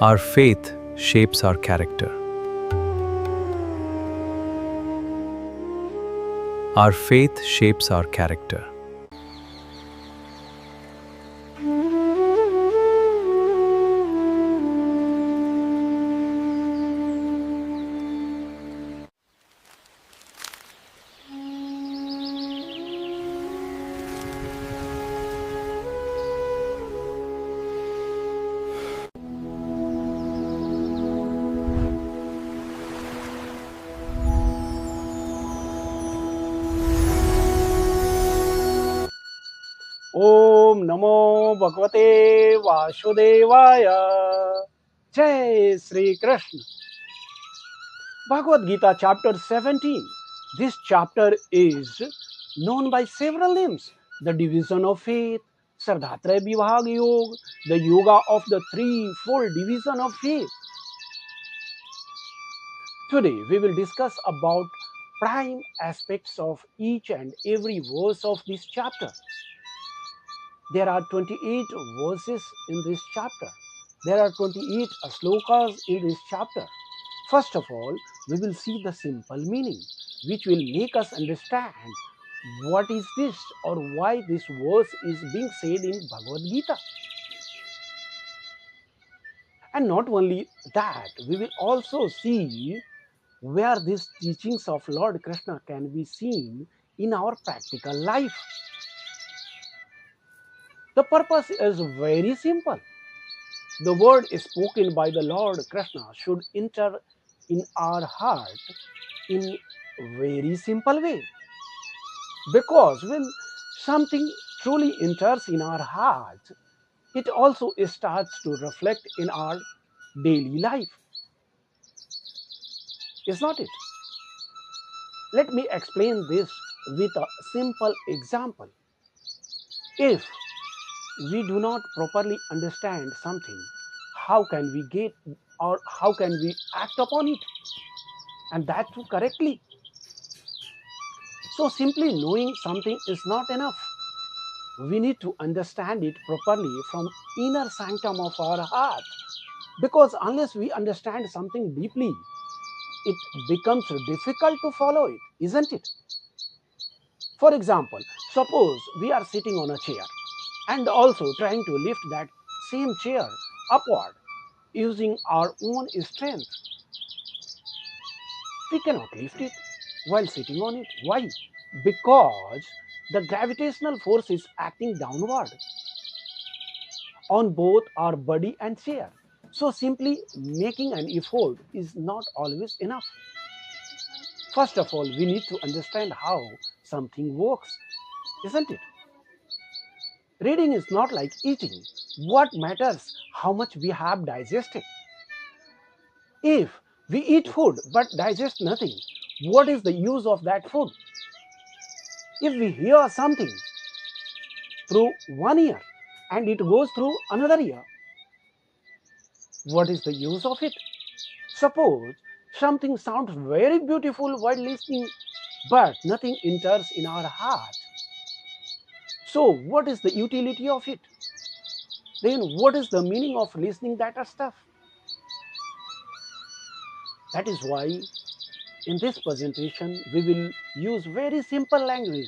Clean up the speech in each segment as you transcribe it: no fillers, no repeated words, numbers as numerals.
Our faith shapes our character. Our faith shapes our character. Om Namo Bhagavate Vasudevaya. Jai Sri Krishna. Bhagavad Gita Chapter 17. This chapter is known by several names: the division of faith, Shraddha-traya-vibhaga yoga, the yoga of the threefold division of faith. Today we will discuss about prime aspects of each and every verse of this chapter. There are 28 verses in this chapter. There are 28 slokas in this chapter. First of all, we will see the simple meaning, which will make us understand what is this or why this verse is being said in Bhagavad Gita. And not only that, we will also see where these teachings of Lord Krishna can be seen in our practical life. The purpose is very simple. The word spoken by the Lord Krishna should enter in our heart in very simple way. Because when something truly enters in our heart, it also starts to reflect in our daily life. Is not it? Let me explain this with a simple example. If we do not properly understand something, how can we get or how can we act upon it? And that too correctly. So simply knowing something is not enough. We need to understand it properly from inner sanctum of our heart. Because unless we understand something deeply, it becomes difficult to follow it, isn't it? For example, suppose we are sitting on a chair and also trying to lift that same chair upward using our own strength. We cannot lift it while sitting on it. Why? Because the gravitational force is acting downward on both our body and chair. So simply making an effort is not always enough. First of all, we need to understand how something works, isn't it? Reading is not like eating. What matters how much we have digested. If we eat food but digest nothing, what is the use of that food? If we hear something through one ear and it goes through another ear, what is the use of it? Suppose something sounds very beautiful while listening, but nothing enters in our heart. So, what is the utility of it? Then, what is the meaning of listening that stuff? That is why in this presentation we will use very simple language,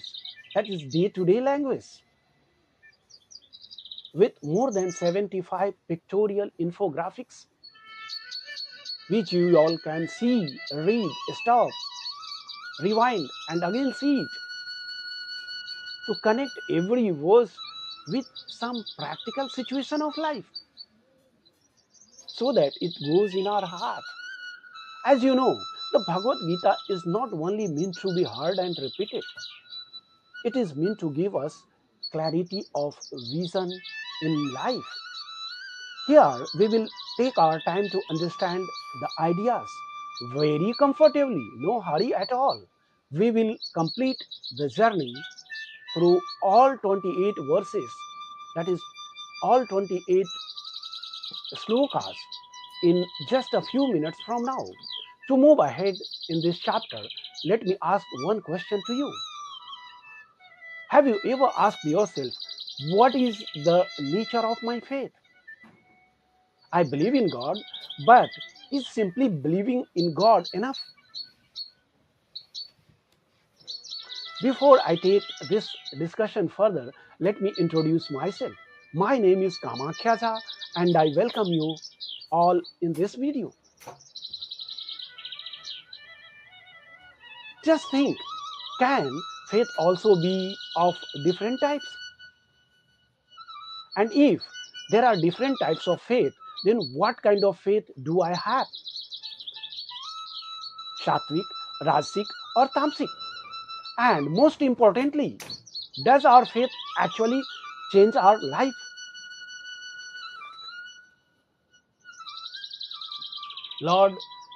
that is day-to-day language, with more than 75 pictorial infographics, which you all can see, read, stop, rewind, and again see it, to connect every verse with some practical situation of life, so that it goes in our heart. As you know, the Bhagavad Gita is not only meant to be heard and repeated, it is meant to give us clarity of vision in life. Here we will take our time to understand the ideas very comfortably, no hurry at all. We will complete the journey through all 28 verses, that is, all 28 slokas, in just a few minutes from now. To move ahead in this chapter, let me ask one question to you. Have you ever asked yourself, what is the nature of my faith? I believe in God, but is simply believing in God enough? Before I take this discussion further, let me introduce myself. My name is Kamakhya Jha, and I welcome you all in this video. Just think, can faith also be of different types? And if there are different types of faith, then what kind of faith do I have? Sattvic, Rajasic, or Tamasic? And most importantly, does our faith actually change our life? Lord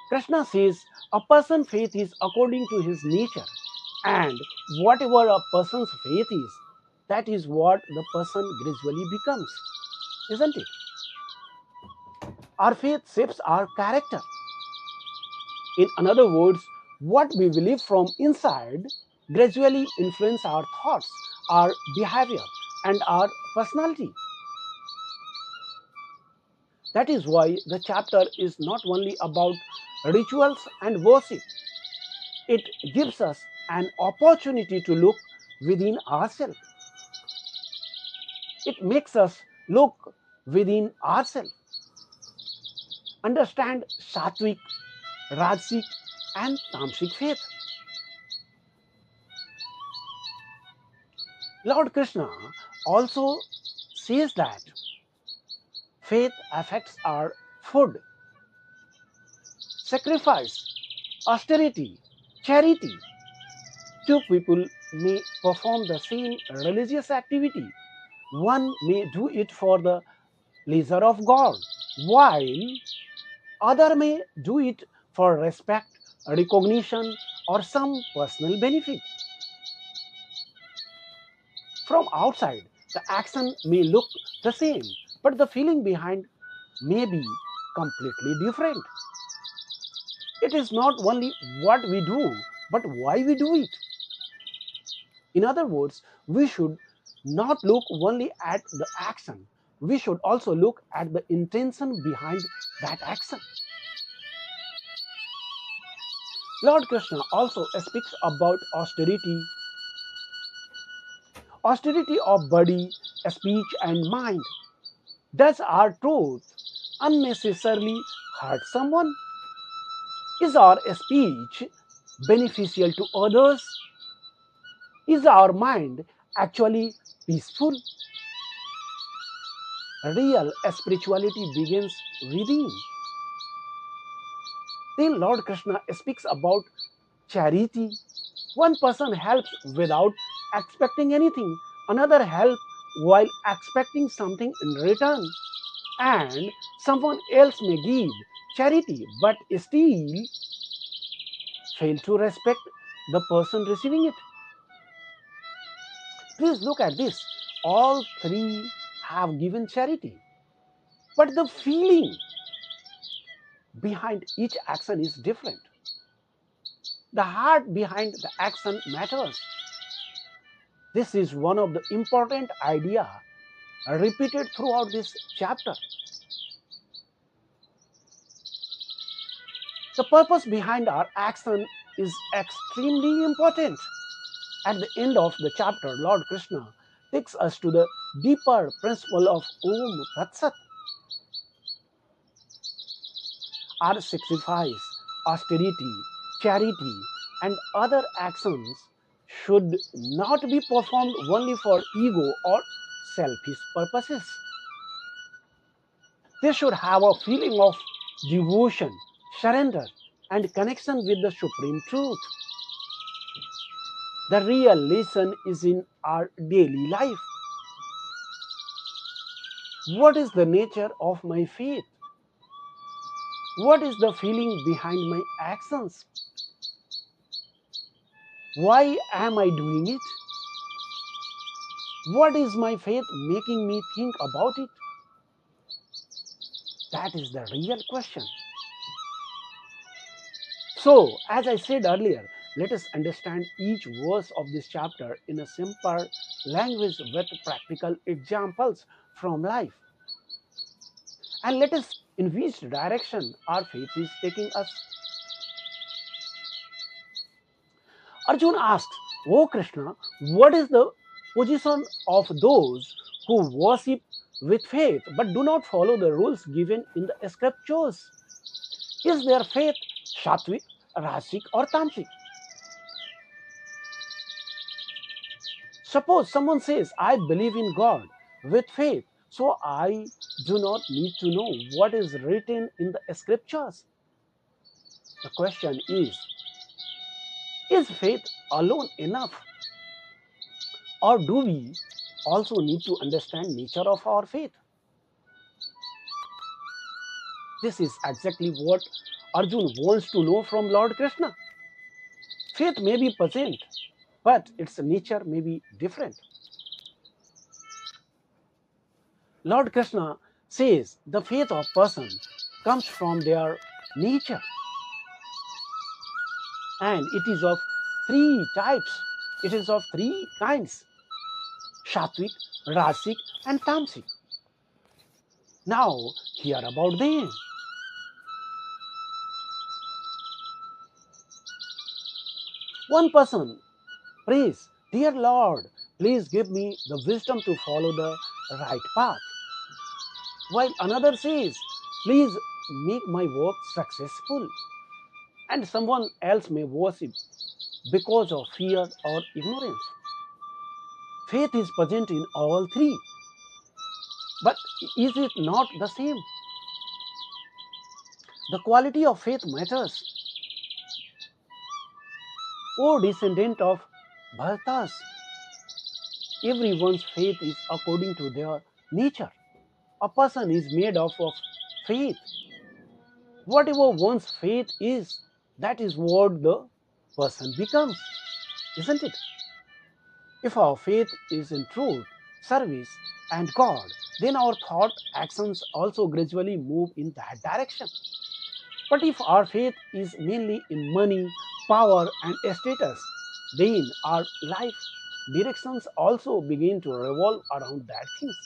Krishna says a person's faith is according to his nature, and whatever a person's faith is, that is what the person gradually becomes, isn't it? Our faith shapes our character. In other words, what we believe from inside gradually influence our thoughts, our behavior, and our personality. That is why the chapter is not only about rituals and worship. It gives us an opportunity to look within ourselves. It makes us look within ourselves, understand Sattvic, Rajasic, and Tamasic faith. Lord Krishna also says that faith affects our food, sacrifice, austerity, charity. Two people may perform the same religious activity. One may do it for the pleasure of God, while other may do it for respect, recognition, or some personal benefit. From outside, the action may look the same, but the feeling behind may be completely different. It is not only what we do, but why we do it. In other words, we should not look only at the action, we should also look at the intention behind that action. Lord Krishna also speaks about austerity of body, speech, and mind. Does our truth unnecessarily hurt someone? Is our speech beneficial to others? Is our mind actually peaceful? Real spirituality begins within. Then Lord Krishna speaks about charity. One person helps without expecting anything, another helps while expecting something in return, and someone else may give charity but still fail to respect the person receiving it. Please look at this. All three have given charity, but the feeling behind each action is different. The heart behind the action matters. This is one of the important ideas repeated throughout this chapter. The purpose behind our action is extremely important. At the end of the chapter, Lord Krishna takes us to the deeper principle of Om Tat Sat. Our sacrifice, austerity, charity, and other actions should not be performed only for ego or selfish purposes. They should have a feeling of devotion, surrender, and connection with the Supreme Truth. The real lesson is in our daily life. What is the nature of my faith? What is the feeling behind my actions? Why am I doing it? What is my faith making me think about it? That is the real question. So, as I said earlier, let us understand each verse of this chapter in a simple language with practical examples from life. And let us see in which direction our faith is taking us. Arjuna asks, "O Krishna, what is the position of those who worship with faith but do not follow the rules given in the scriptures? Is their faith Sattvic, Rajasic, or Tamasic?" Suppose someone says, "I believe in God with faith, so I do not need to know what is written in the scriptures." The question is faith alone enough? Or do we also need to understand nature of our faith? This is exactly what Arjuna wants to know from Lord Krishna. Faith may be present, but its nature may be different. Lord Krishna says the faith of person comes from their nature, and it is of three types. It is of three kinds: Sattvic, Rajasic, and Tamasic. Now, hear about them. One person prays, "Dear Lord, please give me the wisdom to follow the right path." While another says, "Please make my work successful." And someone else may worship because of fear or ignorance. Faith is present in all three. But is it not the same? The quality of faith matters. O descendant of Bhartas, everyone's faith is according to their nature. A person is made up of faith. Whatever one's faith is, that is what the person becomes, isn't it? If our faith is in truth, service, and God, then our thought actions also gradually move in that direction. But if our faith is mainly in money, power, and status, then our life directions also begin to revolve around that things.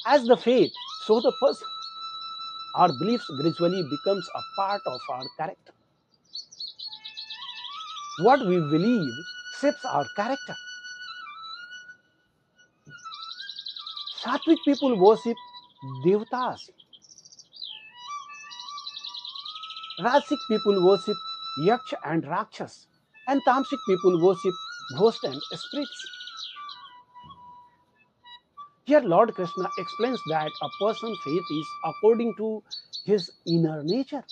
As the faith, so the person. Our beliefs gradually becomes a part of our character. What we believe shapes our character. Sattvic people worship devatas. Rajasic people worship Yaksh and Rakshas. And Tamasic people worship ghosts and spirits. Here Lord Krishna explains that a person's faith is according to his inner nature.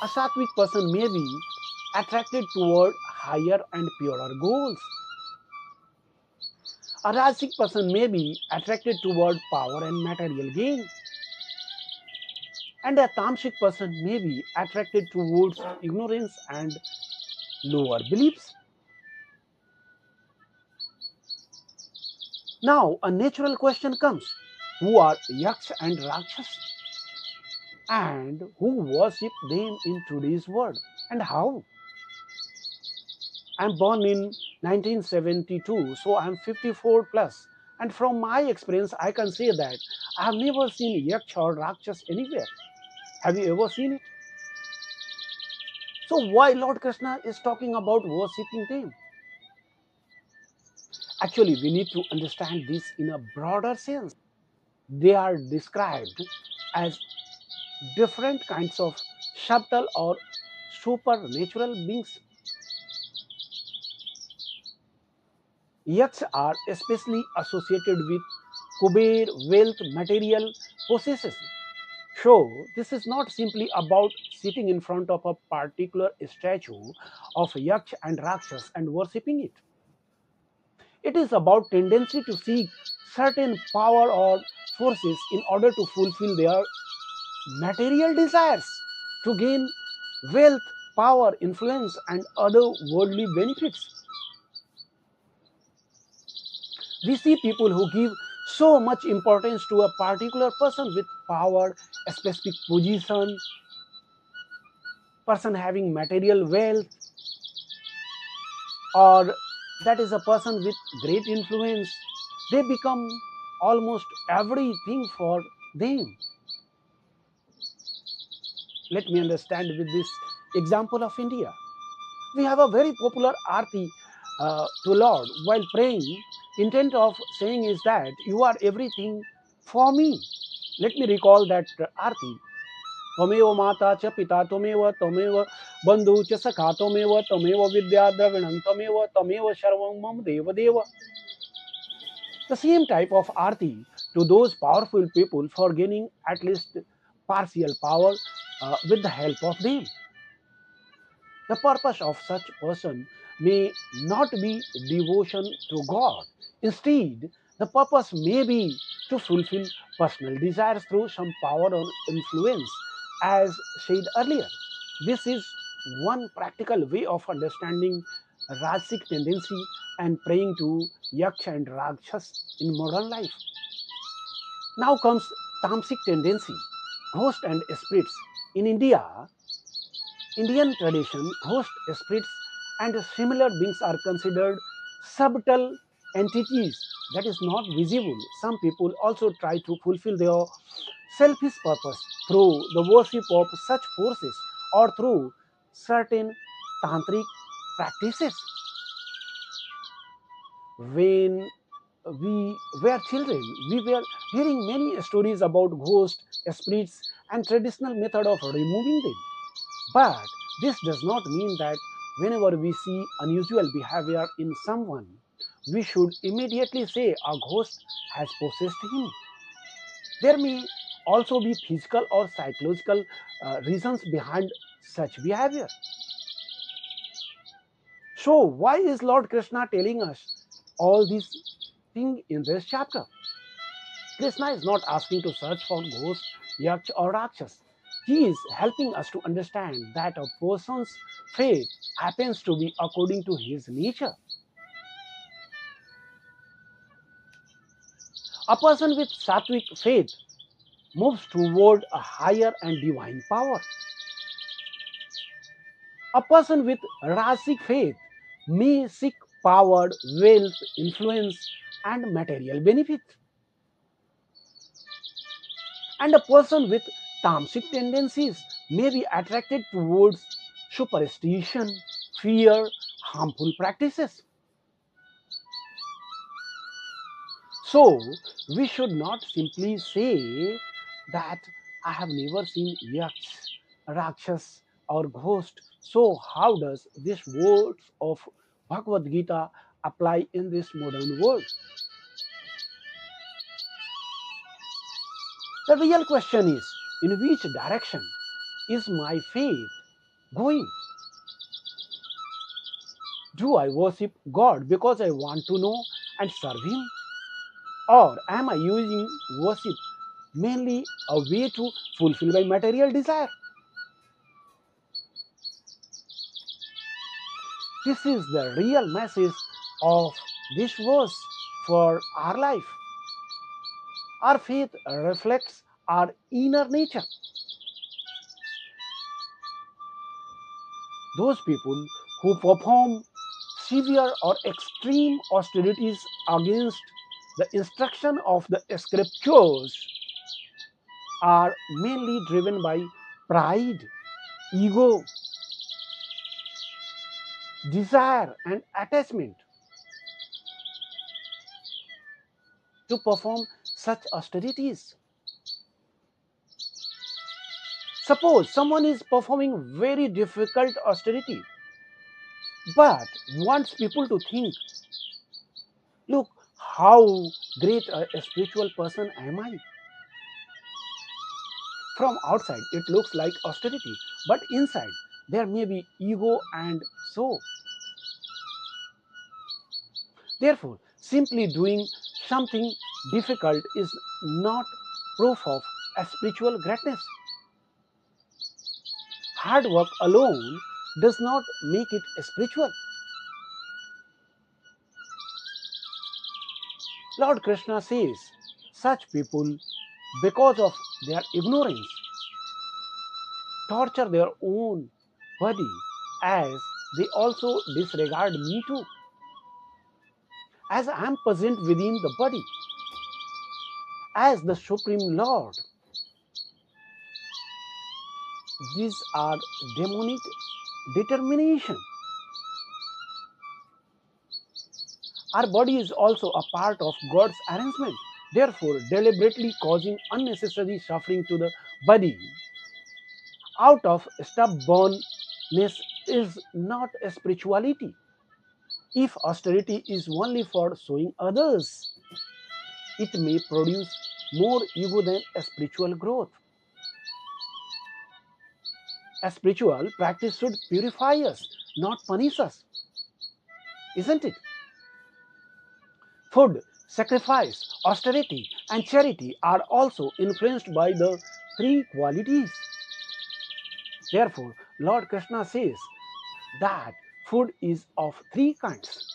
A Sattvic person may be attracted toward higher and purer goals. A Rajasic person may be attracted toward power and material gain. And a Tamasic person may be attracted towards ignorance and lower beliefs. Now, a natural question comes: who are Yaksh and Rakshas? And who worship them in today's world? And how? I'm born in 1972, so I'm 54 plus. And from my experience, I can say that I have never seen Yaksh or Rakshas anywhere. Have you ever seen it? So why Lord Krishna is talking about worshipping them? Actually, we need to understand this in a broader sense. They are described as different kinds of subtle or supernatural beings. Yaks are especially associated with Kuber, wealth, material possessions. So, this is not simply about sitting in front of a particular statue of Yaksh and Rakshas and worshipping it. It is about tendency to seek certain power or forces in order to fulfill their material desires, to gain wealth, power, influence, and other worldly benefits. We see people who give so much importance to a particular person with power, a specific position, person having material wealth, or that is a person with great influence. They become almost everything for them. Let me understand with this example of India. We have a very popular arti to Lord while praying. Intent of saying is that you are everything for me. Let me recall that arti. Twamev mata cha pita twamev bandhu cha sakha twamev vidya dravinam twamev sarvam mam deva deva. The same type of arti to those powerful people for gaining at least partial power with the help of them. The purpose of such person may not be devotion to God. Instead, the purpose may be to fulfill personal desires through some power or influence, as said earlier. This is one practical way of understanding Rajasic tendency and praying to Yaksha and Rakshas in modern life. Now comes Tamasic tendency, ghost and spirits. In Indian tradition, ghost spirits and similar beings are considered subtle entities that is not visible. Some people also try to fulfill their selfish purpose through the worship of such forces or through certain tantric practices. When we were children, we were hearing many stories about ghosts, spirits, and traditional method of removing them. But this does not mean that whenever we see unusual behavior in someone, we should immediately say a ghost has possessed him. There may also be physical or psychological reasons behind such behavior. So, why is Lord Krishna telling us all these things in this chapter? Krishna is not asking to search for ghosts, yaksh, or rakshas. He is helping us to understand that a person's faith happens to be according to his nature. A person with Sattvic faith moves toward a higher and divine power. A person with Rajasic faith may seek power, wealth, influence, and material benefit. And a person with tamasic tendencies may be attracted towards superstition, fear, harmful practices. So, we should not simply say that I have never seen yaksh, rakshas, or ghost. So, how does this words of Bhagavad Gita apply in this modern world? The real question is, in which direction is my faith going? Do I worship God because I want to know and serve Him? Or am I using worship mainly a way to fulfill my material desire? This is the real message of this verse for our life. Our faith reflects our inner nature. Those people who perform severe or extreme austerities against the instruction of the scriptures are mainly driven by pride, ego, desire, and attachment to perform such austerities. Suppose someone is performing very difficult austerity but wants people to think, look how great a spiritual person am I. From outside it looks like austerity, but inside there may be ego and so. Therefore, simply doing something difficult is not proof of a spiritual greatness. Hard work alone does not make it spiritual. Lord Krishna says such people, because of their ignorance, torture their own body as they also disregard me too. as I am present within the body, as the Supreme Lord. These are demonic determination. Our body is also a part of God's arrangement. Therefore, deliberately causing unnecessary suffering to the body out of stubbornness is not a spirituality. If austerity is only for showing others, it may produce more ego than a spiritual growth. A spiritual practice should purify us, not punish us, isn't it? Food, sacrifice, austerity, and charity are also influenced by the three qualities. Therefore, Lord Krishna says that food is of three kinds.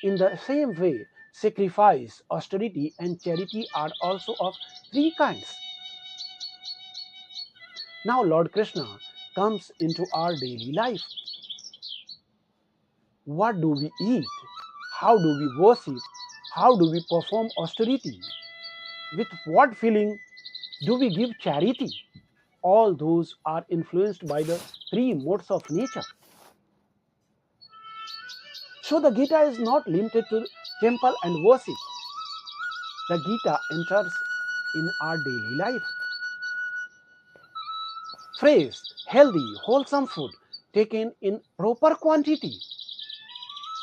In the same way, sacrifice, austerity, and charity are also of three kinds. Now, Lord Krishna comes into our daily life. What do we eat? How do we worship? How do we perform austerity? With what feeling do we give charity? All those are influenced by the three modes of nature. So the Gita is not limited to temple and worship. The Gita enters in our daily life. Fresh, healthy, wholesome food taken in proper quantity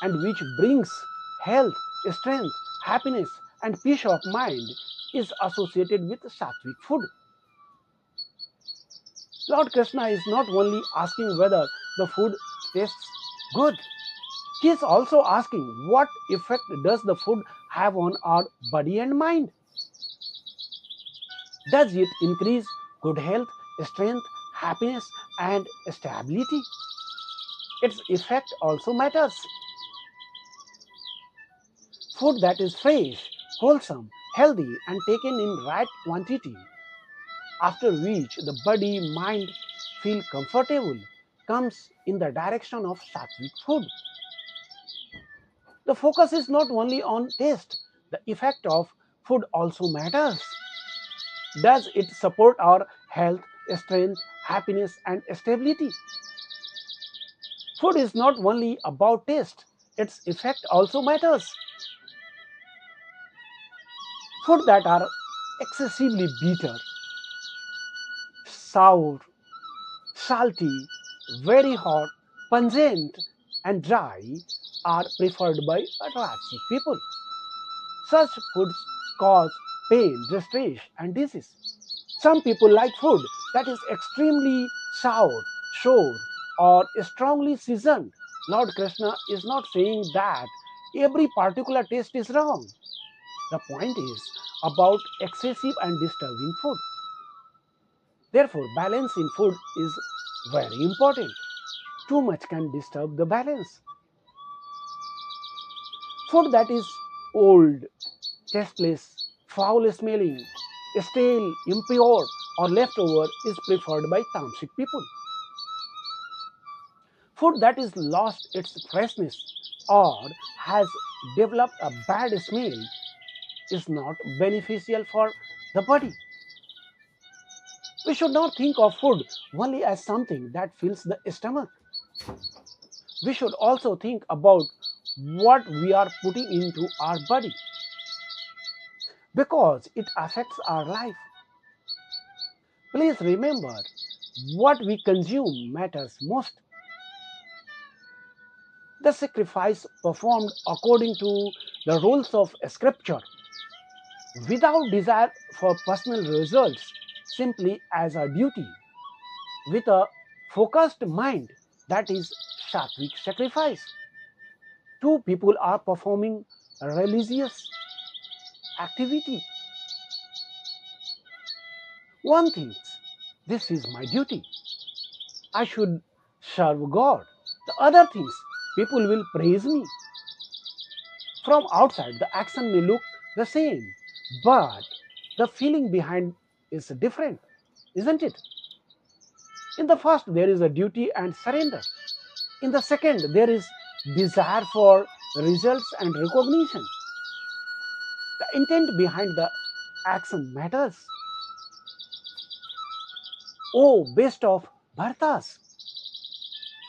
and which brings health, strength, happiness, and peace of mind is associated with Sattvic food. Lord Krishna is not only asking whether the food tastes good, he is also asking what effect does the food have on our body and mind. Does it increase good health, strength, happiness, and stability? Its effect also matters. Food that is fresh, wholesome, healthy, and taken in right quantity, after which the body, mind feel comfortable, comes in the direction of Sattvic food. The focus is not only on taste, the effect of food also matters. Does it support our health, strength, happiness, and stability? Food is not only about taste, its effect also matters. Food that are excessively bitter, sour, salty, very hot, pungent, and dry are preferred by Rajasic people. Such foods cause pain, distress, and disease. Some people like food that is extremely sour, sour, or strongly seasoned. Lord Krishna is not saying that every particular taste is wrong. The point is about excessive and disturbing food. Therefore, balance in food is very important. Too much can disturb the balance. Food that is old, tasteless, foul smelling, stale, impure, or leftover is preferred by Tamasic people. Food that is lost its freshness or has developed a bad smell is not beneficial for the body. We should not think of food only as something that fills the stomach. We should also think about what we are putting into our body because it affects our life. Please remember, what we consume matters most. The sacrifice performed according to the rules of Scripture, without desire for personal results, simply as a duty, with a focused mind, that is Sattvic sacrifice. Two people are performing a religious activity. One thinks, this is my duty, I should serve God. The other thinks, people will praise me. From outside, the action may look the same, but the feeling behind is different, isn't it? In the first, there is a duty and surrender. In the second, there is desire for results and recognition. The intent behind the action matters. Oh, best of Bhartas,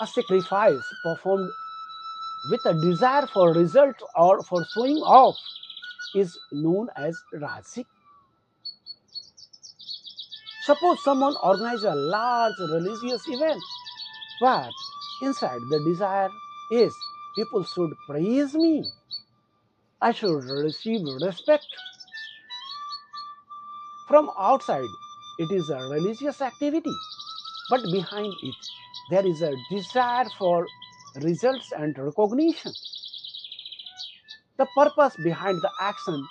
a sacrifice performed with a desire for result or for showing off is known as Rajasic. Suppose someone organizes a large religious event, but inside the desire is people should praise me, I should receive respect. From outside, it is a religious activity, but behind it, there is a desire for results and recognition. The purpose behind the action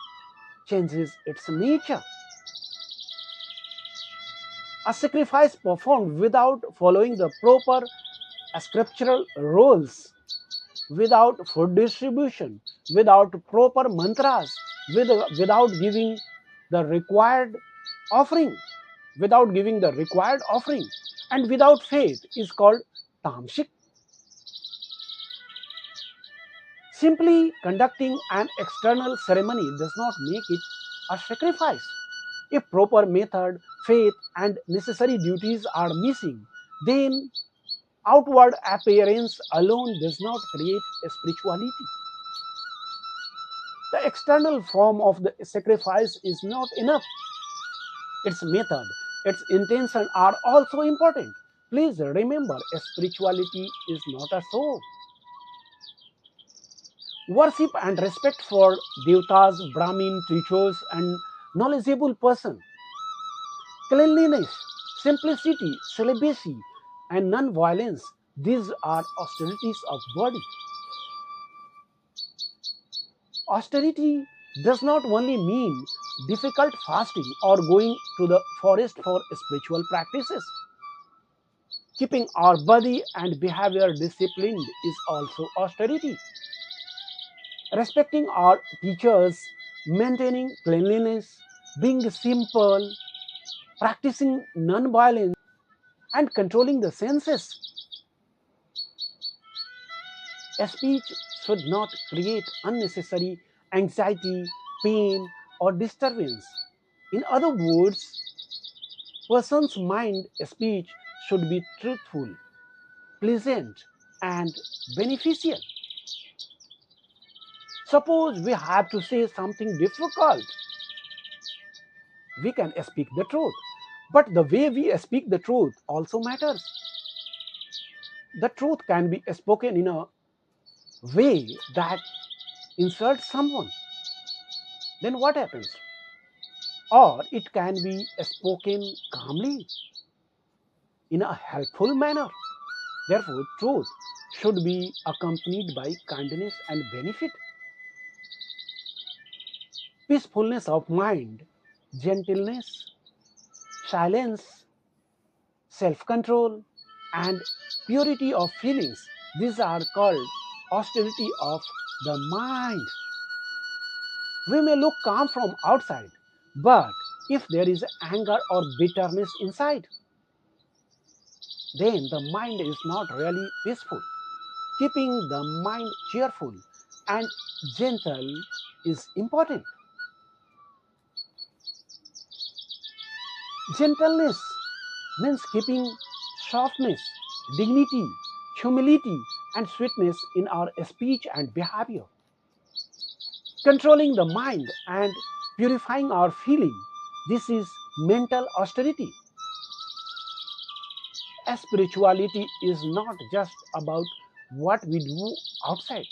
changes its nature. A sacrifice performed without following the proper scriptural rules, without food distribution, without proper mantras, without giving the required offering, and without faith is called Tamasic. Simply conducting an external ceremony does not make it a sacrifice. If proper method, faith, and necessary duties are missing, then outward appearance alone does not create a spirituality. The external form of the sacrifice is not enough. Its method, its intention are also important. Please remember, spirituality is not a show. Worship and respect for devatas, Brahmin, teachers, and knowledgeable person. Cleanliness, simplicity, celibacy, and non-violence. These are austerities of body. Austerity does not only mean difficult fasting or going to the forest for spiritual practices. Keeping our body and behavior disciplined is also austerity. Respecting our teachers, maintaining cleanliness, being simple, practicing non-violence, and controlling the senses. A speech should not create unnecessary anxiety, pain, or disturbance. In other words, person's mind speech should be truthful, pleasant, and beneficial. Suppose we have to say something difficult, we can speak the truth. But the way we speak the truth also matters. The truth can be spoken in a way that insults someone. Then what happens? Or it can be spoken calmly in a helpful manner. Therefore, truth should be accompanied by kindness and benefit. Peacefulness of mind, gentleness, silence, self-control, and purity of feelings. These are called austerity of the mind. We may look calm from outside, but if there is anger or bitterness inside, then the mind is not really peaceful. Keeping the mind cheerful and gentle is important. Gentleness means keeping softness, dignity, humility, and sweetness in our speech and behavior. Controlling the mind and purifying our feeling. This is mental austerity. Spirituality is not just about what we do outside.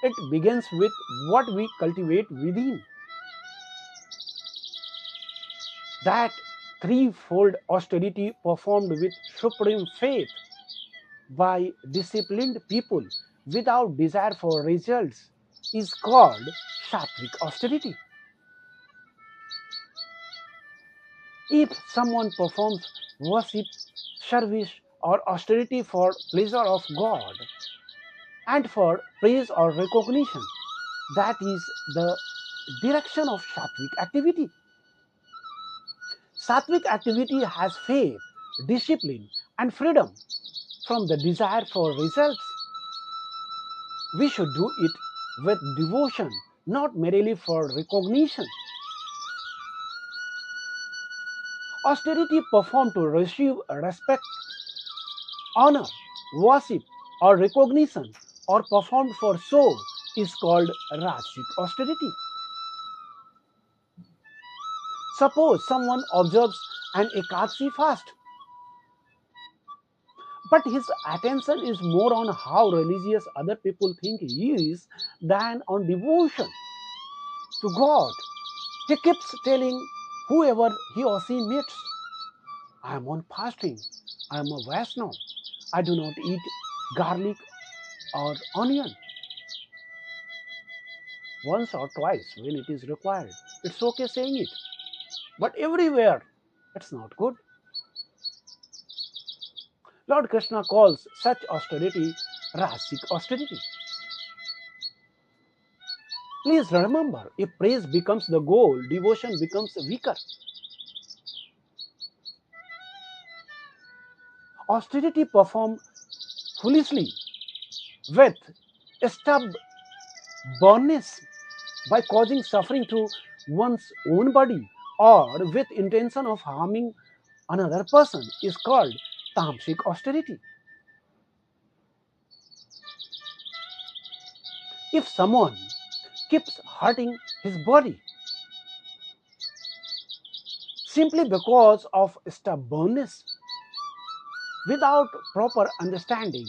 It begins with what we cultivate within. That threefold austerity performed with supreme faith by disciplined people without desire for results is called Sattvic austerity. If someone performs worship, service, or austerity for pleasure of God and for praise or recognition, that is the direction of Sattvic activity. Sattvic activity has faith, discipline, and freedom from the desire for results. We should do it with devotion, not merely for recognition. Austerity performed to receive respect, honor, worship, or recognition, or performed for show is called Rajasic austerity. Suppose someone observes an Ekadasi fast, but his attention is more on how religious other people think he is than on devotion to God. He keeps telling whoever he or she meets, I am on fasting, I am a Vaishnava, I do not eat garlic or onion. Once or twice when it is required, it's okay saying it. But everywhere, it's not good. Lord Krishna calls such austerity Rajasic austerity. Please remember, if praise becomes the goal, devotion becomes weaker. Austerity performed foolishly with stubbornness by causing suffering to one's own body or with intention of harming another person is called Tamasic austerity. If someone keeps hurting his body simply because of stubbornness without proper understanding,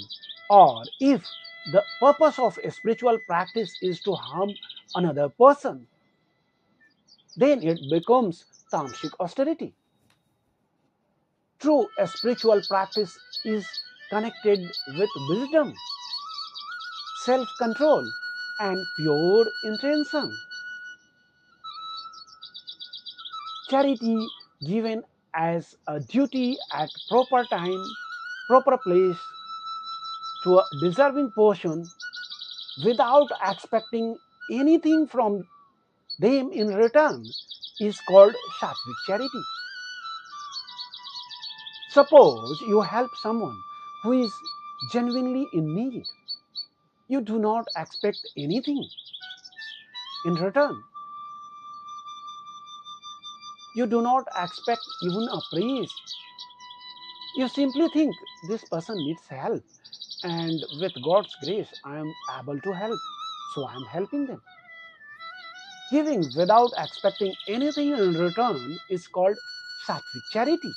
or if the purpose of a spiritual practice is to harm another person, then it becomes Tamasic austerity. True spiritual practice is connected with wisdom, self control, and pure intention. Charity given as a duty at proper time, proper place to a deserving person without expecting anything from them in return is called Sattvic charity. Suppose you help someone who is genuinely in need. You do not expect anything in return. You do not expect even a praise. You simply think this person needs help, and with God's grace, I am able to help, so I am helping them. Giving without expecting anything in return is called Sattvic charity.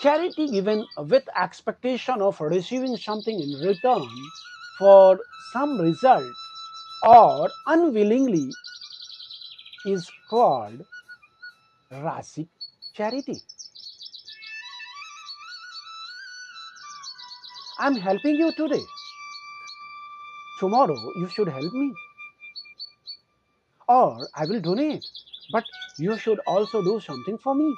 Charity given with expectation of receiving something in return for some result or unwillingly is called Rajasic charity. I'm helping you today. Tomorrow you should help me. Or I will donate, but you should also do something for me.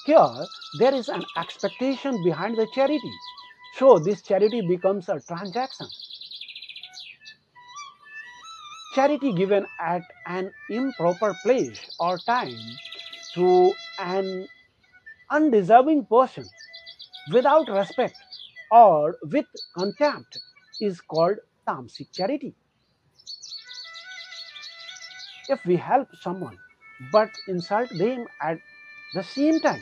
Here, there is an expectation behind the charity. So this charity becomes a transaction. Charity given at an improper place or time to an undeserving person without respect or with contempt is called Tamasic charity. If we help someone but insult them at the same time,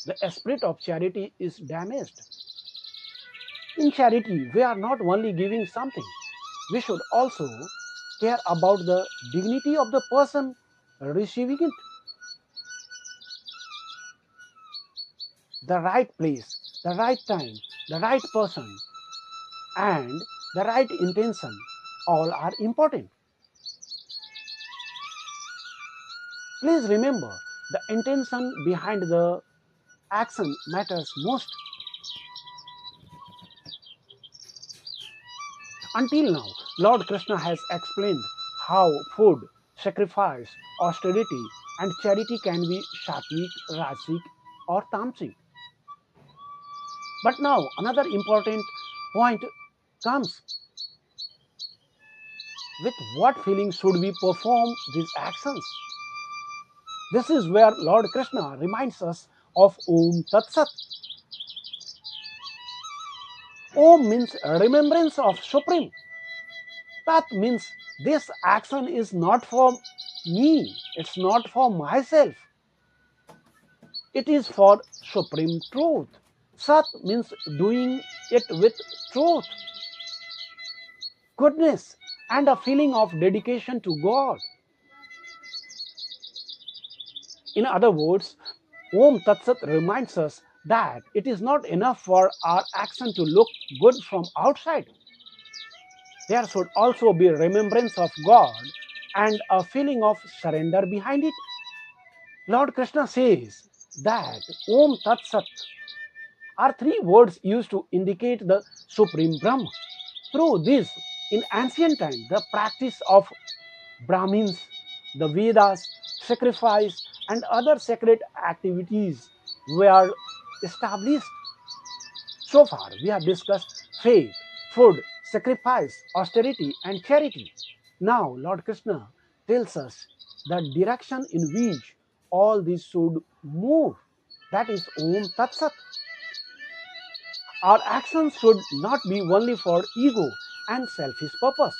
the spirit of charity is damaged. In charity, we are not only giving something, we should also care about the dignity of the person receiving it. The right place, the right time, the right person, and the right intention all are important. Please remember, the intention behind the action matters most. Until now, Lord Krishna has explained how food, sacrifice, austerity, and charity can be Sattvic, Rajasic, or Tamasic. But now, another important point comes: with what feeling should we perform these actions? This is where Lord Krishna reminds us of Om Tat Sat. Om means remembrance of Supreme. Tat means this action is not for me, it's not for myself, it is for Supreme Truth. Sat means doing it with truth, goodness, and a feeling of dedication to God. In other words, Om Tat Sat reminds us that it is not enough for our action to look good from outside. There should also be remembrance of God and a feeling of surrender behind it. Lord Krishna says that Om Tat Sat are three words used to indicate the Supreme Brahma. Through this, in ancient times, the practice of Brahmins, the Vedas, sacrifice, and other sacred activities were established. So far, we have discussed faith, food, sacrifice, austerity, and charity. Now, Lord Krishna tells us the direction in which all these should move. That is Om Tat Sat. Our actions should not be only for ego and selfish purpose.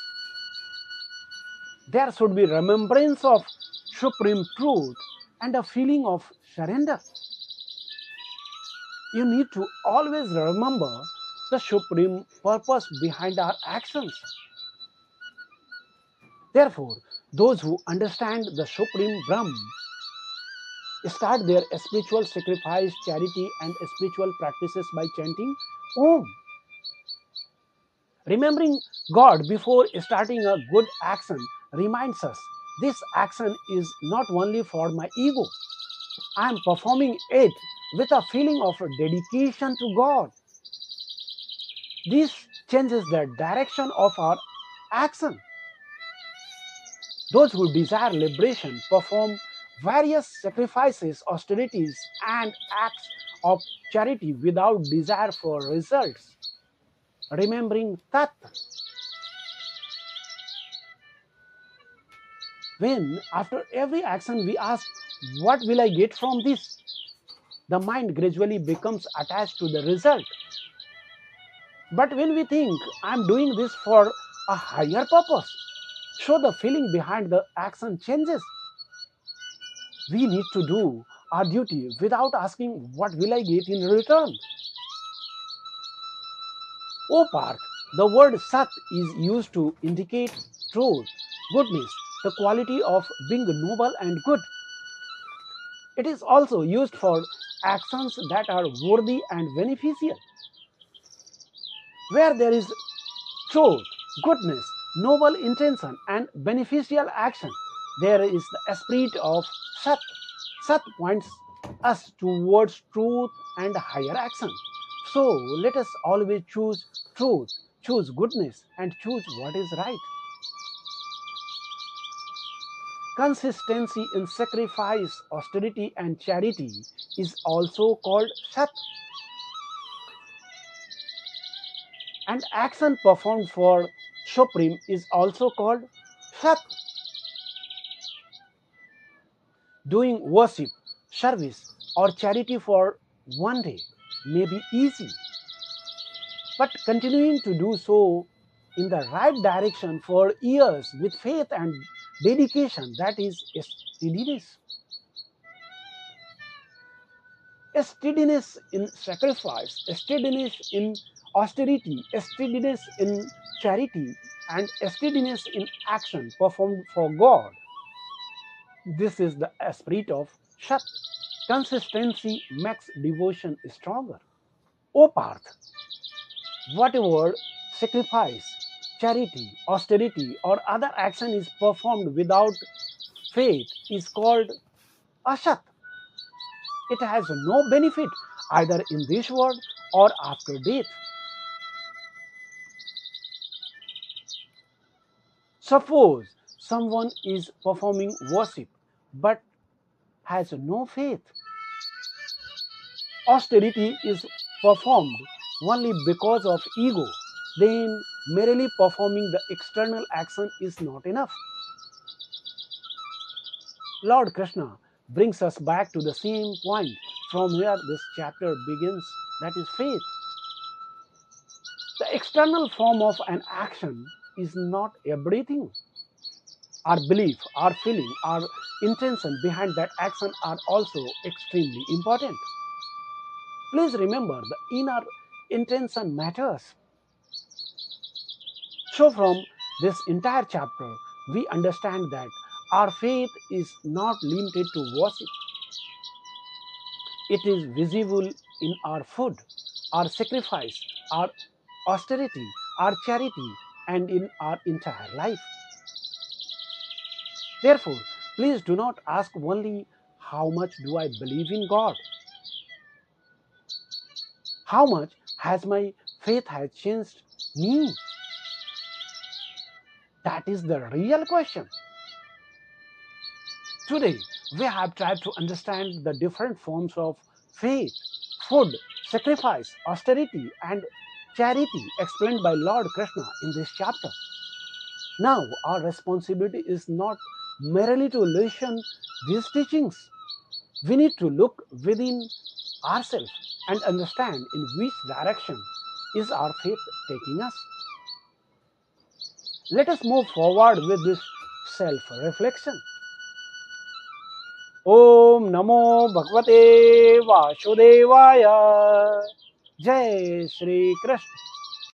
There should be remembrance of Supreme Truth and a feeling of surrender. You need to always remember the supreme purpose behind our actions. Therefore, those who understand the Supreme Brahm start their spiritual sacrifice, charity, and spiritual practices by chanting Om. Remembering God before starting a good action reminds us this action is not only for my ego, I am performing it with a feeling of dedication to God. This changes the direction of our action. Those who desire liberation perform various sacrifices, austerities, and acts of charity without desire for results. Remembering Tat. When, after every action, we ask, what will I get from this? The mind gradually becomes attached to the result. But when we think, I'm doing this for a higher purpose, so the feeling behind the action changes. We need to do our duty without asking, what will I get in return? O Parth, the word Sat is used to indicate truth, goodness, the quality of being noble and good. It is also used for actions that are worthy and beneficial. Where there is truth, goodness, noble intention, and beneficial action, there is the spirit of Sat. Sat points us towards truth and higher action. So let us always choose truth, choose goodness, and choose what is right. Consistency in sacrifice, austerity, and charity is also called Sat. And action performed for Supreme is also called Sat. Doing worship, service, or charity for one day may be easy, but continuing to do so in the right direction for years with faith and dedication, that is steadiness. A steadiness in sacrifice, a steadiness in austerity, a steadiness in charity, and a steadiness in action performed for God. This is the spirit of Shat. Consistency makes devotion stronger. O Parth, whatever sacrifice, charity, austerity, or other action is performed without faith is called Ashat. It has no benefit either in this world or after death. Suppose someone is performing worship but has no faith. Austerity is performed only because of ego. Then merely performing the external action is not enough. Lord Krishna brings us back to the same point from where this chapter begins, that is faith. The external form of an action is not everything. Our belief, our feeling, our intention behind that action are also extremely important. Please remember the inner intention matters. So, from this entire chapter, we understand that our faith is not limited to worship. It is visible in our food, our sacrifice, our austerity, our charity, and in our entire life. Therefore, please do not ask only how much do I believe in God? How much has my faith has changed me? That is the real question. Today, we have tried to understand the different forms of faith, food, sacrifice, austerity, and charity explained by Lord Krishna in this chapter. Now, our responsibility is not merely to listen these teachings. We need to look within ourselves and understand in which direction is our faith taking us. Let us move forward with this self-reflection. Om Namo Bhagavate Vasudevaya. Jai Sri Krishna.